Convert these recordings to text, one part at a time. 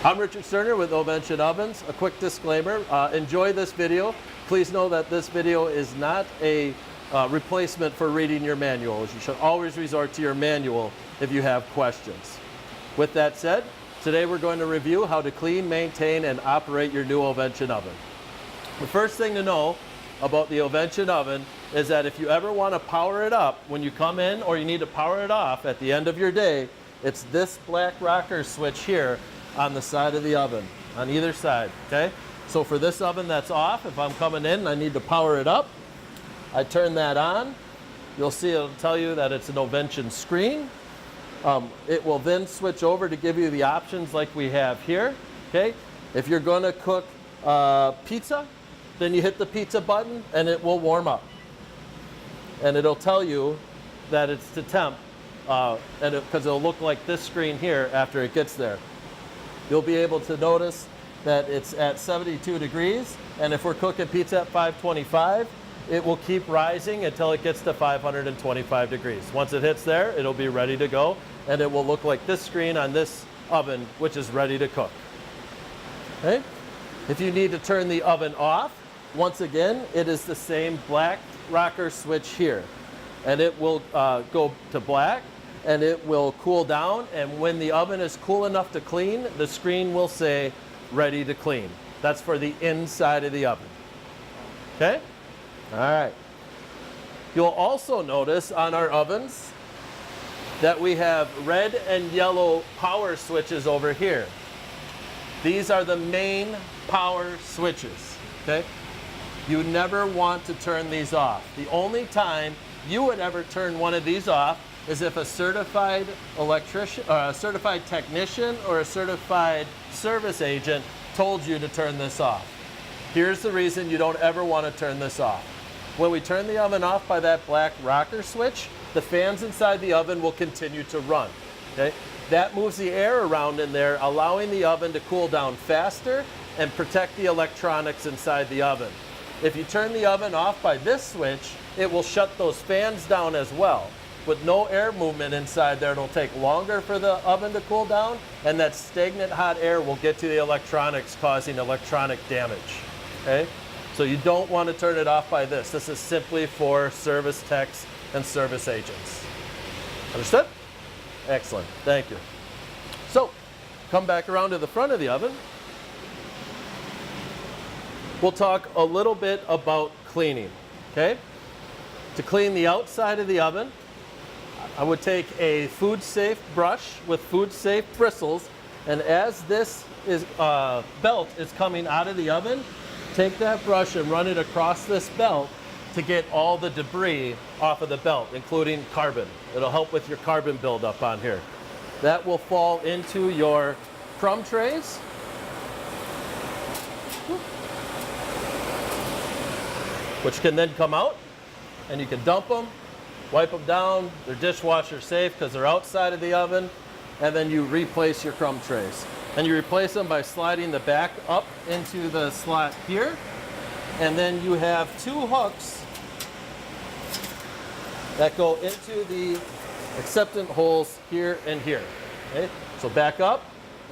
I'm Richard Sterner with Ovention Ovens. A quick disclaimer, enjoy this video. Please know that this video is not a replacement for reading your manuals. You should always resort to your manual if you have questions. With that said, today we're going to review how to clean, maintain, and operate your new Ovention oven. The first thing to know about the Ovention oven is that if you ever want to power it up when you come in, or you need to power it off at the end of your day, it's this black rocker switch here on the side of the oven, on either side, okay? So for this oven that's off, if I'm coming in and I need to power it up, I turn that on. You'll see it'll tell you that it's an Ovention screen. It will then switch over to give you the options like we have here, okay? If you're gonna cook pizza, then you hit the pizza button and it will warm up. And it'll tell you that it's to temp, because it'll look like this screen here after it gets there. You'll be able to notice that it's at 72 degrees, and if we're cooking pizza at 525, it will keep rising until it gets to 525 degrees. Once it hits there, it'll be ready to go, and it will look like this screen on this oven, which is ready to cook. Okay? If you need to turn the oven off, once again, it is the same black rocker switch here, and it will go to black, and it will cool down, and when the oven is cool enough to clean, the screen will say ready to clean. That's for the inside of the oven. Okay? All right. You'll also notice on our ovens that we have red and yellow power switches over here. These are the main power switches, okay? You never want to turn these off. The only time you would ever turn one of these off is if a certified electrician, or a certified technician, or a certified service agent told you to turn this off. Here's the reason you don't ever want to turn this off. When we turn the oven off by that black rocker switch, the fans inside the oven will continue to run. Okay? That moves the air around in there, allowing the oven to cool down faster and protect the electronics inside the oven. If you turn the oven off by this switch, it will shut those fans down as well. With no air movement inside there, it'll take longer for the oven to cool down, and that stagnant hot air will get to the electronics, causing electronic damage. Okay? So you don't want to turn it off by this. This is simply for service techs and service agents. Understood? Excellent. Thank you. So, come back around to the front of the oven. We'll talk a little bit about cleaning. Okay? To clean the outside of the oven, I would take a food safe brush with food safe bristles, and as this belt is coming out of the oven, take that brush and run it across this belt to get all the debris off of the belt, including carbon. It'll help with your carbon buildup on here. That will fall into your crumb trays. Which can then come out, and you can dump them, wipe them down. They're dishwasher safe because they're outside of the oven, and then you replace your crumb trays. And you replace them by sliding the back up into the slot here, and then you have two hooks that go into the acceptant holes here and here. Okay? So back up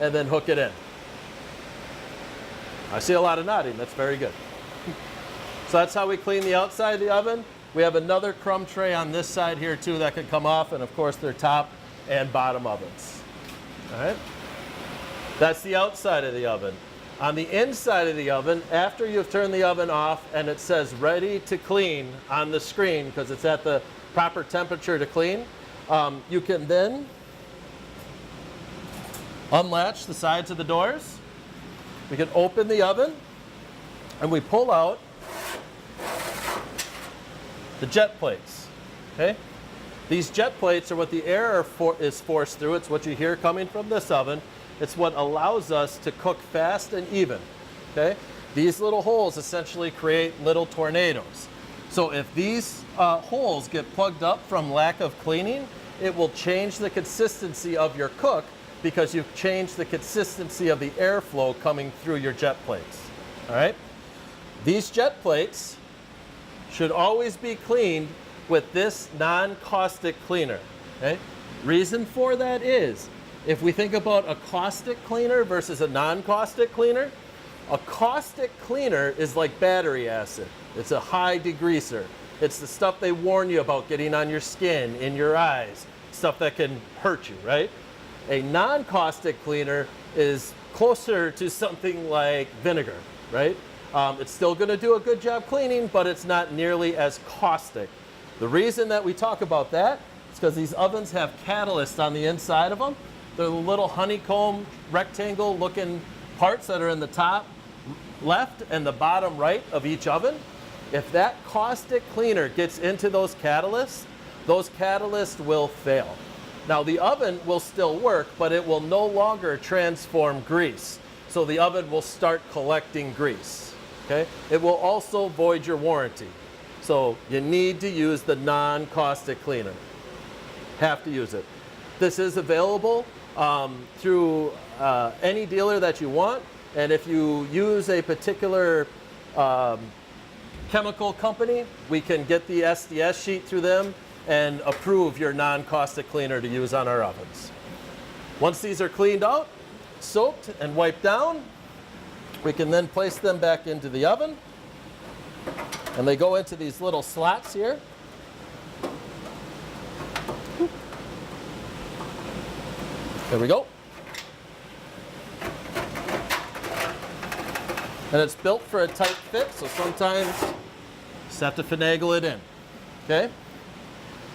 and then hook it in. I see a lot of nodding. That's very good. So that's how we clean the outside of the oven. We have another crumb tray on this side here too that can come off, and of course they're top and bottom ovens. All right? That's the outside of the oven. On the inside of the oven, after you've turned the oven off and it says ready to clean on the screen because it's at the proper temperature to clean, you can then unlatch the sides of the doors. We can open the oven and we pull out the jet plates. Okay? These jet plates are what the air is forced through. It's what you hear coming from this oven. It's what allows us to cook fast and even. Okay? These little holes essentially create little tornadoes. So if these holes get plugged up from lack of cleaning, it will change the consistency of your cook because you've changed the consistency of the airflow coming through your jet plates. All right? These jet plates should always be cleaned with this non-caustic cleaner. Okay? Reason for that is if we think about a caustic cleaner versus a non-caustic cleaner, a caustic cleaner is like battery acid. It's a high degreaser. It's the stuff they warn you about getting on your skin, in your eyes, stuff that can hurt you, right? A non-caustic cleaner is closer to something like vinegar, right? It's still going to do a good job cleaning, but it's not nearly as caustic. The reason that we talk about that is because these ovens have catalysts on the inside of them. They're the little honeycomb rectangle looking parts that are in the top left and the bottom right of each oven. If that caustic cleaner gets into those catalysts will fail. Now the oven will still work, but it will no longer transform grease. So the oven will start collecting grease, okay? It will also void your warranty. So you need to use the non-caustic cleaner. Have to use it. This is available through any dealer that you want. And if you use a particular chemical company, we can get the SDS sheet through them and approve your non-caustic cleaner to use on our ovens. Once these are cleaned out, soaked and wiped down, we can then place them back into the oven. And they go into these little slots here. There we go. And it's built for a tight fit, so sometimes you just have to finagle it in, okay?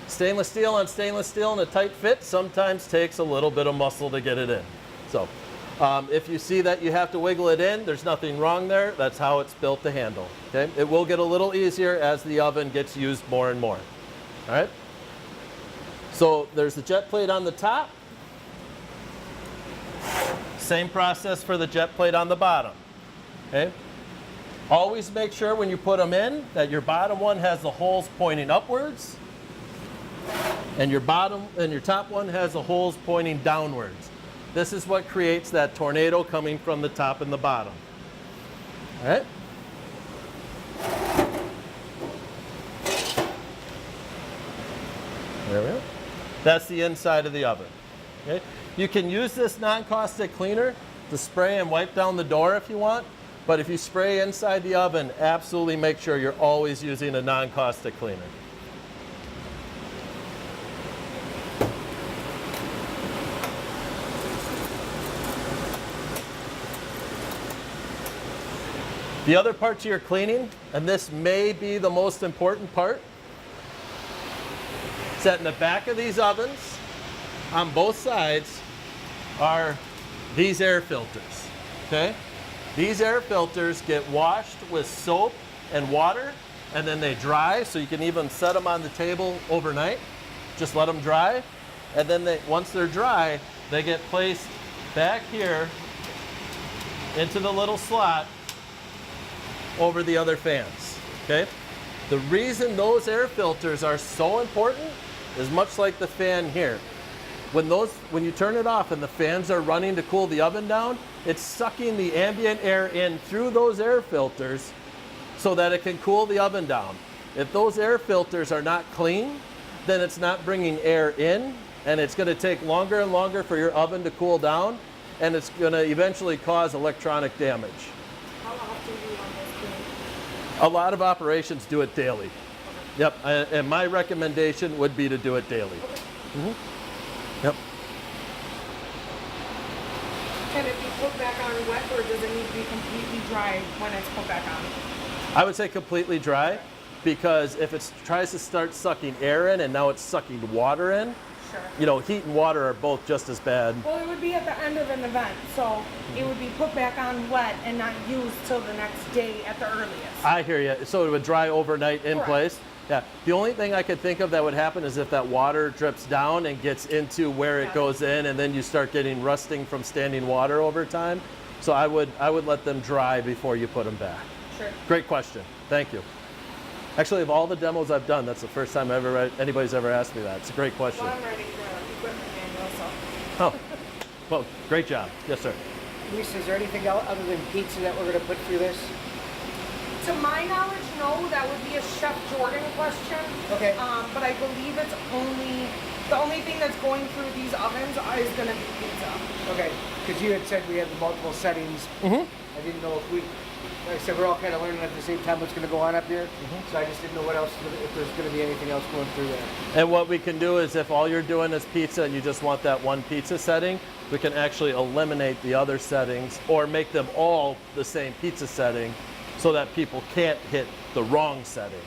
Stainless steel on stainless steel in a tight fit sometimes takes a little bit of muscle to get it in. So if you see that you have to wiggle it in, there's nothing wrong there. That's how it's built to handle, okay? It will get a little easier as the oven gets used more and more, all right? So there's the jet plate on the top. Same process for the jet plate on the bottom. Okay. Always make sure when you put them in that your bottom one has the holes pointing upwards and your top one has the holes pointing downwards. This is what creates that tornado coming from the top and the bottom. All right. There we go. That's the inside of the oven. Okay. You can use this non-caustic cleaner to spray and wipe down the door if you want. But if you spray inside the oven, absolutely make sure you're always using a non-caustic cleaner. The other part to your cleaning, and this may be the most important part, is that in the back of these ovens, on both sides, are these air filters, okay? These air filters get washed with soap and water, and then they dry, so you can even set them on the table overnight. Just let them dry, and then once they're dry, they get placed back here into the little slot over the other fans, okay? The reason those air filters are so important is much like the fan here. When you turn it off and the fans are running to cool the oven down, it's sucking the ambient air in through those air filters so that it can cool the oven down. If those air filters are not clean, then it's not bringing air in, and it's going to take longer and longer for your oven to cool down, and it's going to eventually cause electronic damage. How often do you want this cleaned? A lot of operations do it daily. Yep, and my recommendation would be to do it daily. Yep. Can it be put back on wet, or does it need to be completely dry when it's put back on? I would say completely dry, because if it tries to start sucking air in and now it's sucking water in, Sure. you know, heat and water are both just as bad. Well, it would be at the end of an event, so it would be put back on wet and not used till the next day at the earliest. I hear you. So it would dry overnight in Correct. place? Yeah. The only thing I could think of that would happen is if that water drips down and gets into where it goes in, and then you start getting rusting from standing water over time. So I would let them dry before you put them back. Sure. Great question. Thank you. Actually, of all the demos I've done, that's the first time anybody's ever asked me that. It's a great question. Well, I'm writing the equipment manual, so. Oh, well, great job. Yes, sir. Lisa, is there anything else other than pizza that we're going to put through this? To my knowledge, no. That would be a Chef Jordan question. Okay. But I believe it's only The only thing that's going through these ovens is gonna be pizza. Okay, because you had said we had the multiple settings. I didn't know if we, like I said, we're all kind of learning at the same time what's going to go on up here. So I just didn't know what else, if there's going to be anything else going through there. And what we can do is if all you're doing is pizza and you just want that one pizza setting, we can actually eliminate the other settings or make them all the same pizza setting so that people can't hit the wrong setting.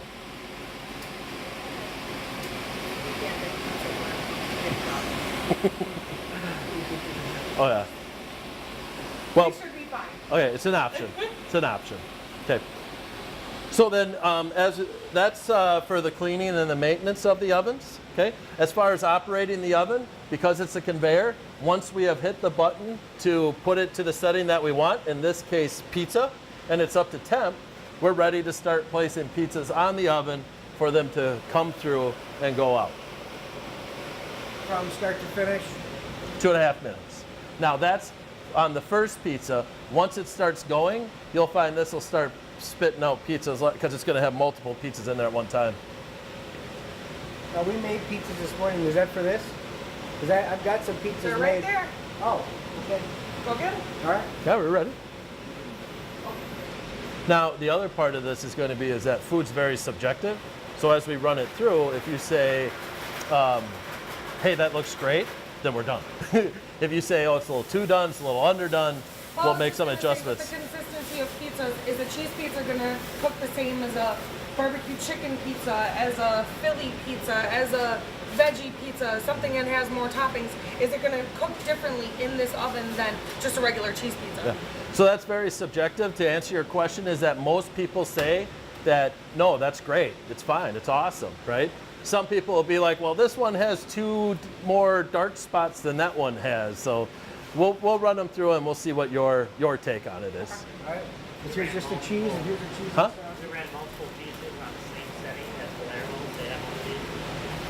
Oh yeah. Well, It should be fine. okay, it's an option. It's an option. Okay. So then, as that's for the cleaning and the maintenance of the ovens. Okay. As far as operating the oven, because it's a conveyor, once we have hit the button to put it to the setting that we want, in this case pizza, and it's up to temp, we're ready to start placing pizzas on the oven for them to come through and go out. From start to finish. 2.5 minutes. Now that's on the first pizza. Once it starts going, you'll find this will start spitting out pizzas because it's going to have multiple pizzas in there at one time. Now we made pizzas this morning. Was that for this? Because I've got some pizzas They're made. right there. Oh, okay. Go get them. All right. Yeah, we're ready. Now the other part of this is going to be is that food's very subjective. So as we run it through, if you say, hey, that looks great, then we're done. If you say, oh, it's a little too done, it's a little underdone, we'll make some adjustments. The consistency of pizzas, is a cheese pizza gonna cook the same as a barbecue chicken pizza, as a Philly pizza, as a veggie pizza, something that has more toppings? Is it gonna cook differently in this oven than just a regular cheese pizza? Yeah. So that's very subjective. To answer your question is that most people say that, no, that's great, it's fine, it's awesome, right? Some people will be like, well, this one has 2 more dark spots than that one has. So we'll run them through and we'll see what your take on it is. All right. Is here's just the cheese and here's the cheese. Huh? We ran multiple pizzas on the same setting as Palermo. They have one of these.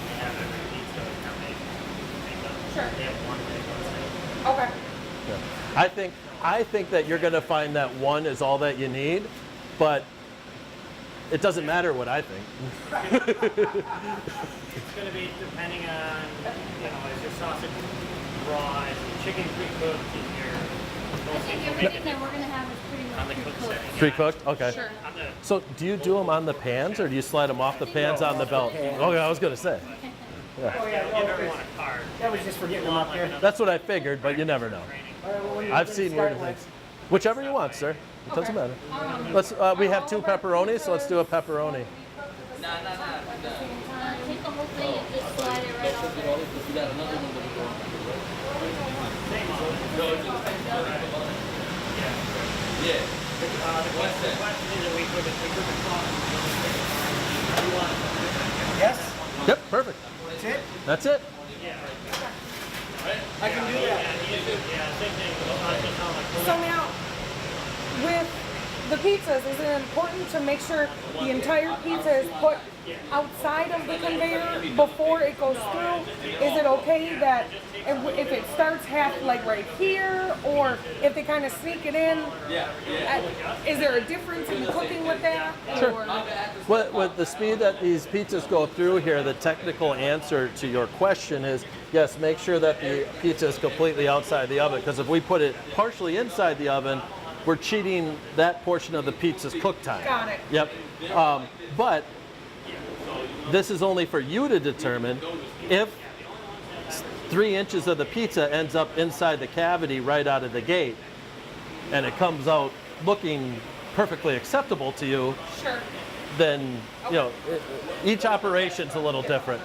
They have every pizza now make them. Sure. They have one setting. Okay. Yeah. I think that you're going to find that one is all that you need, but it doesn't matter what I think. It's going to be depending on, is your sausage raw, is the chicken pre-cooked, is your I think everything that we're gonna have is pretty on much the cooked pre-cooked. setting. Pre-cooked? Okay. Sure. On the So do you do them on the pans or do you slide them off the pans on the belt? Okay, I was going to say. Oh, We'll yeah. give everyone a card. That was just for getting them up here. That's what I figured, but you never know. All right, well, when you're I've ready to seen start weird with- things. Whichever you want, sir. It doesn't matter. Let's. We have 2 pepperonis, so let's do a pepperoni. Take the whole thing and just slide it right over. The question is that we cook a sausage. You want it. Yes? Yep, perfect. That's it? That's it. I can do that. Yeah, same thing. Just on like So now, with the pizzas, is it important to make sure the entire pizza is put outside of the conveyor before it goes through? Is it okay that if it starts half like right here, or if they kind of sneak it in? Is there a difference in cooking with that? Sure. Or- With the speed that these pizzas go through here, the technical answer to your question is yes, make sure that the pizza is completely outside the oven, because if we put it partially inside the oven, we're cheating that portion of the pizza's cook time. Got it. Yep. But this is only for you to determine if 3 inches of the pizza ends up inside the cavity right out of the gate and it comes out looking perfectly acceptable to you, Sure. then each operation's a little different.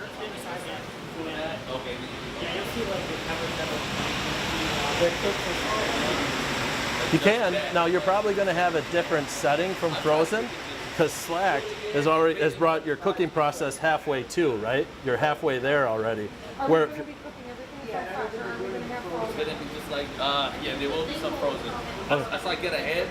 You can. Now you're probably going to have a different setting from frozen, because Slack has brought your cooking process halfway too, right? You're halfway there already. Are Where we going to be cooking everything from fresh, or are we going to have frozen? Gonna be just like, yeah, there will be some frozen. As I get ahead,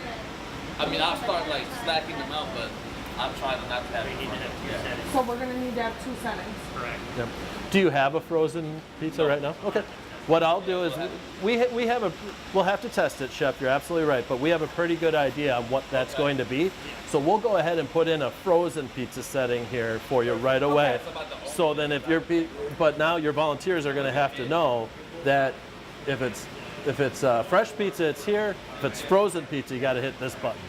I mean, I'll start like snacking them out, but I'm trying to not to have it. So we're going to need to have 2 settings. correct. Yep. Do you have a frozen pizza right now? Okay. What I'll do is we'll have to test it, Chef. You're absolutely right, but we have a pretty good idea on what that's going to be. So we'll go ahead and put in a frozen pizza setting here for you right away. So then if but now your volunteers are going to have to know that if it's fresh pizza, it's here. If it's frozen pizza, you got to hit this button.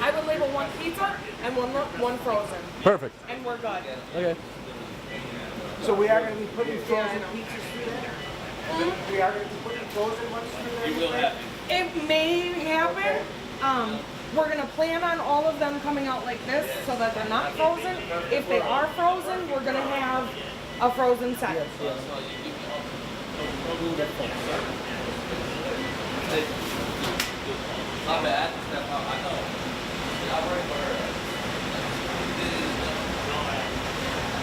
I would label one pizza and one frozen, Perfect. and we're good. Okay. So we are going to be putting frozen pizzas through there? We are going to be putting frozen ones through there? You will have to. It may happen. We're gonna plan on all of them coming out like this so that they're not frozen. If they are frozen, we're gonna have a frozen set. My bad. I know.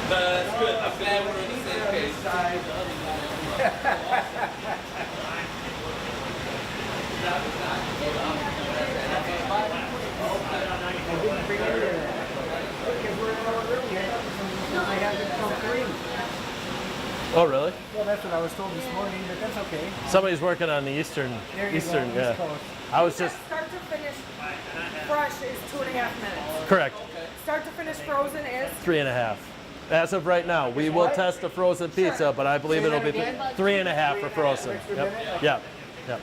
But that's good. I'm glad we're in the same page. I didn't bring it in. Because we're in our room yet. I haven't come through. Oh, really? Well, that's what I was told this morning, but that's okay. Somebody's working on the Eastern. There you go, yeah. East Coast. I was just Start to finish fresh is 2.5 minutes. correct. Start to finish frozen is 3.5. As of right now, we will test a frozen pizza, but I believe it'll be 3.5 for frozen. Yep. Yep. Yep.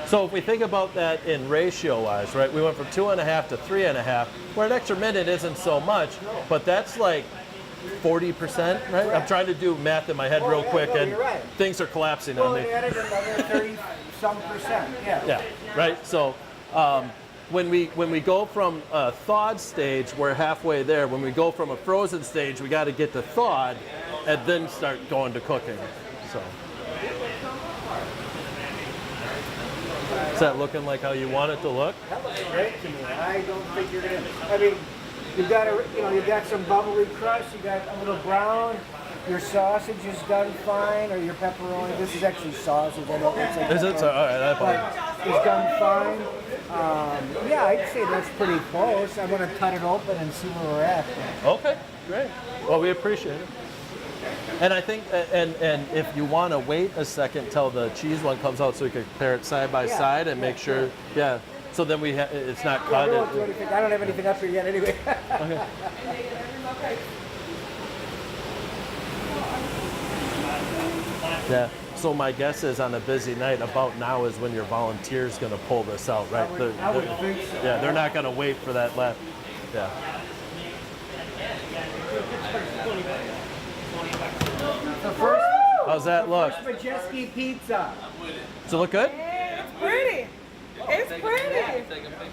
So if we think about that in ratio-wise, right? We went from 2.5 to 3.5, where an extra minute isn't so much, but that's like 40%, right? I'm trying to do math in my head real quick, and you're right. things are collapsing Well, on they me. added another 30-some%, yeah. Yeah, right. So when we go from a thawed stage, we're halfway there. When we go from a frozen stage, we got to get to thawed, and then start going to cooking. So. Is that looking like how you want it to look? That looks great to me. I don't think you're gonna. I mean, you've got some bubbly crust. You got a little brown. Your sausage is done fine, or your pepperoni. This is actually sausage. I don't think Is it? So, all right, I apologize. It's done fine. Yeah, I'd say that's pretty close. I'm gonna cut it open and see where we're at. Okay, great. Well, we appreciate it. And I think, and if you want to wait a second till the cheese one comes out, so we can compare it side by side and make sure, yeah. So then it's not cut. We won't do anything. I don't have anything up here yet, anyway. Okay. Yeah. So my guess is on a busy night, about now is when your volunteer's going to pull this out, right? I would think so. Yeah, they're not going to wait for that left. Yeah. The first How's that look? Majeski pizza. Does it look good? it's pretty. It's pretty. Take a picture.